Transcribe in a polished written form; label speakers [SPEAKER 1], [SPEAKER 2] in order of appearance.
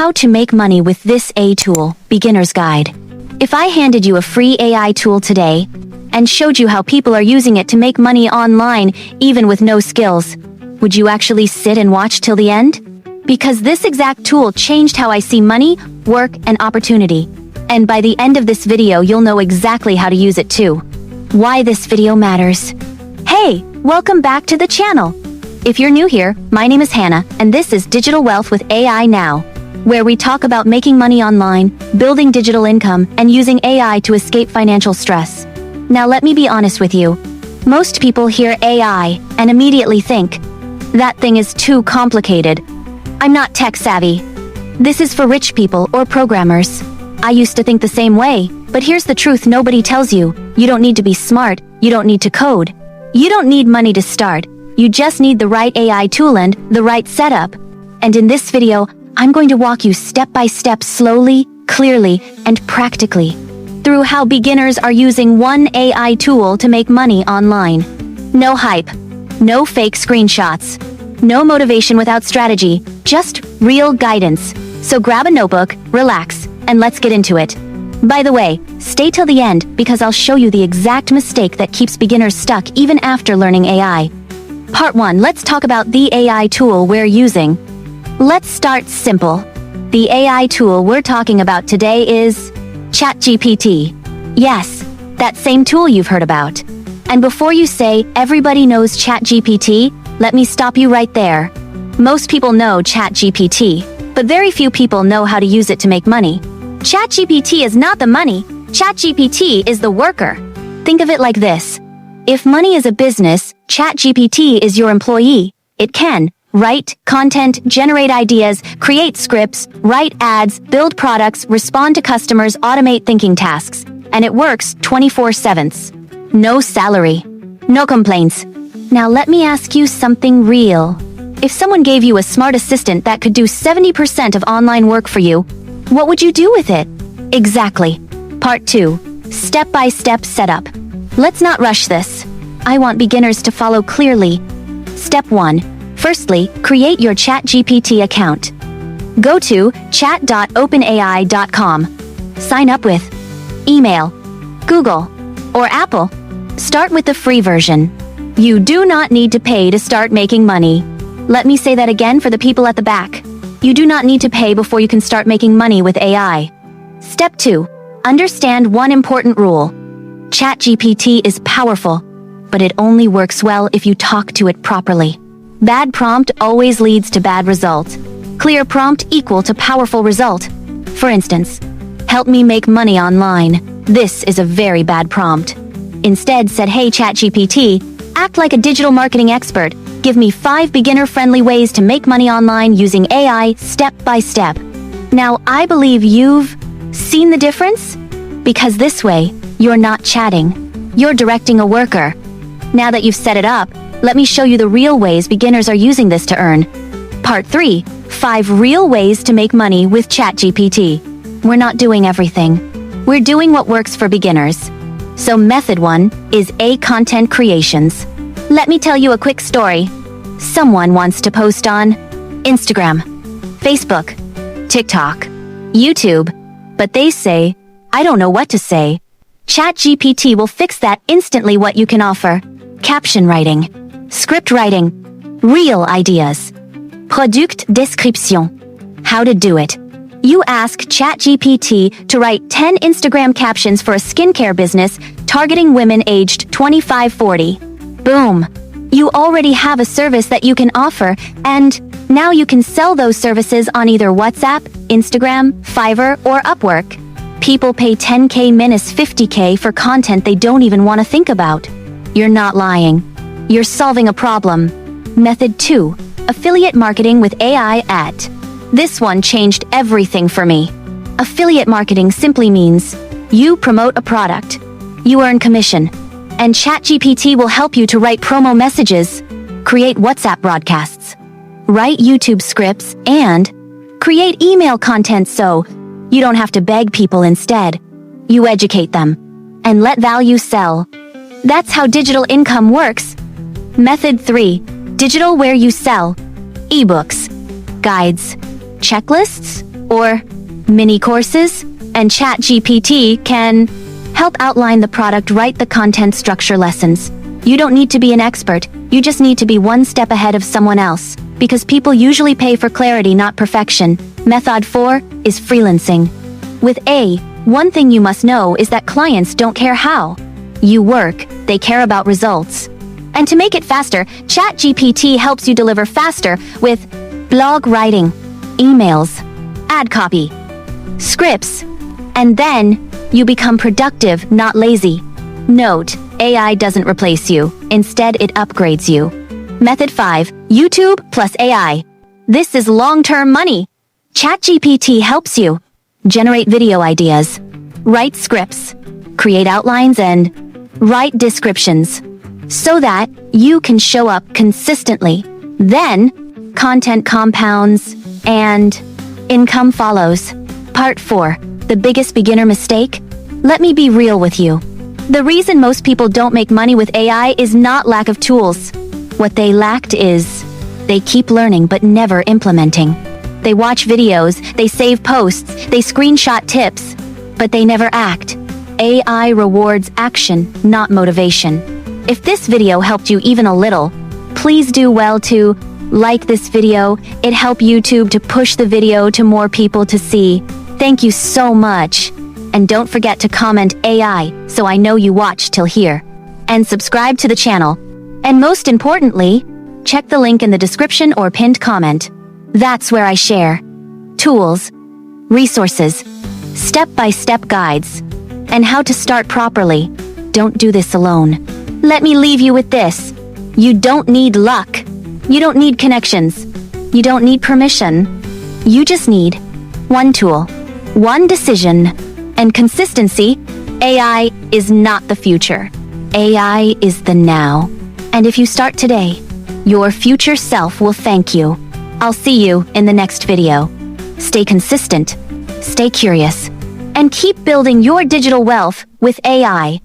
[SPEAKER 1] How to make money with this AI tool, beginner's guide. If I handed you a free AI tool today and showed you how people are using it to make money online, even with no skills, would you actually sit and watch till the end? Because this exact tool changed how I see money, work, and opportunity. And by the end of this video, you'll know exactly how to use it too. Why this video matters. Hey, welcome back to the channel. If you're new here, my name is Hannah, and this is Digital Wealth with AI Now, where we talk about making money online, building digital income, and using AI to escape financial stress. Now let me be honest with you. Most people hear AI and immediately think, that thing is too complicated. I'm not tech savvy. This is for rich people or programmers. I used to think the same way, but here's the truth nobody tells you. You don't need to be smart, you don't need to code. You don't need money to start. You just need the right AI tool and the right setup. And in this video, I'm going to walk you step by step slowly, clearly, and practically through how beginners are using one AI tool to make money online. No hype, no fake screenshots, no motivation without strategy, just real guidance. So grab a notebook, relax, and let's get into it. By the way, stay till the end because I'll show you the exact mistake that keeps beginners stuck even after learning AI. Part 1, let's talk about the AI tool we're using. Let's start simple. The AI tool we're talking about today is ChatGPT. Yes, that same tool you've heard about. And before you say everybody knows ChatGPT, let me stop you right there. Most people know ChatGPT, but very few people know how to use it to make money. ChatGPT is not the money, ChatGPT is the worker. Think of it like this. If money is a business, ChatGPT is your employee. It can write content, generate ideas, create scripts, write ads, build products, respond to customers, automate thinking tasks. And it works 24/7. No salary, no complaints. Now let me ask you something real. If someone gave you a smart assistant that could do 70% of online work for you, what would you do with it? Exactly. Part 2. Step-by-step setup. Let's not rush this. I want beginners to follow clearly. Step 1. Firstly, create your ChatGPT account. Go to chat.openai.com. Sign up with email, Google, or Apple. Start with the free version. You do not need to pay to start making money. Let me say that again for the people at the back. You do not need to pay before you can start making money with AI. Step 2. Understand one important rule. ChatGPT is powerful, but it only works well if you talk to it properly. Bad prompt always leads to bad result. Clear prompt equal to powerful result. For instance, help me make money online. This is a very bad prompt. Instead said, hey ChatGPT, act like a digital marketing expert. Give me 5 beginner-friendly ways to make money online using AI step by step. Now, I believe you've seen the difference? Because this way, you're not chatting. You're directing a worker. Now that you've set it up, let me show you the real ways beginners are using this to earn. Part 3. 5 real ways to make money with ChatGPT. We're not doing everything. We're doing what works for beginners. So method 1 is content creations. Let me tell you a quick story. Someone wants to post on Instagram, Facebook, TikTok, YouTube, but they say, I don't know what to say. ChatGPT will fix that instantly. What you can offer: caption writing, script writing, real ideas, product description. How to do it. You ask ChatGPT to write 10 Instagram captions for a skincare business targeting women aged 25-40. Boom! You already have a service that you can offer, and now you can sell those services on either WhatsApp, Instagram, Fiverr, or Upwork. People pay 10K minus 50K for content they don't even want to think about. You're not lying. You're solving a problem. Method 2. Affiliate marketing with AI at. This one changed everything for me. Affiliate marketing simply means you promote a product, you earn commission, and ChatGPT will help you to write promo messages, create WhatsApp broadcasts, write YouTube scripts, and create email content so you don't have to beg people. Instead, you educate them and let value sell. That's how digital income works. Method 3. Digital where you sell. Ebooks, guides, checklists, or mini courses, and ChatGPT can help outline the product, write the content, structure lessons. You don't need to be an expert, you just need to be one step ahead of someone else, because people usually pay for clarity, not perfection. Method 4 is freelancing. With one thing you must know is that clients don't care how you work, they care about results. And to make it faster, ChatGPT helps you deliver faster with blog writing, emails, ad copy, scripts, and then you become productive, not lazy. Note, AI doesn't replace you. Instead, it upgrades you. Method 5, YouTube plus AI. This is long-term money. ChatGPT helps you generate video ideas, write scripts, create outlines, and write descriptions so that you can show up consistently. Then, content compounds and income follows. Part 4, the biggest beginner mistake. Let me be real with you. The reason most people don't make money with AI is not lack of tools. What they lacked is they keep learning but never implementing. They watch videos, they save posts, they screenshot tips, but they never act. AI rewards action, not motivation. If this video helped you even a little, please do well to like this video. It helps YouTube to push the video to more people to see. Thank you so much. And don't forget to comment AI so I know you watched till here. And subscribe to the channel. And most importantly, check the link in the description or pinned comment. That's where I share tools, resources, step-by-step guides, and how to start properly. Don't do this alone. Let me leave you with this. You don't need luck. You don't need connections. You don't need permission. You just need one tool, one decision, and consistency. AI is not the future. AI is the now. And if you start today, your future self will thank you. I'll see you in the next video. Stay consistent, stay curious, and keep building your digital wealth with AI.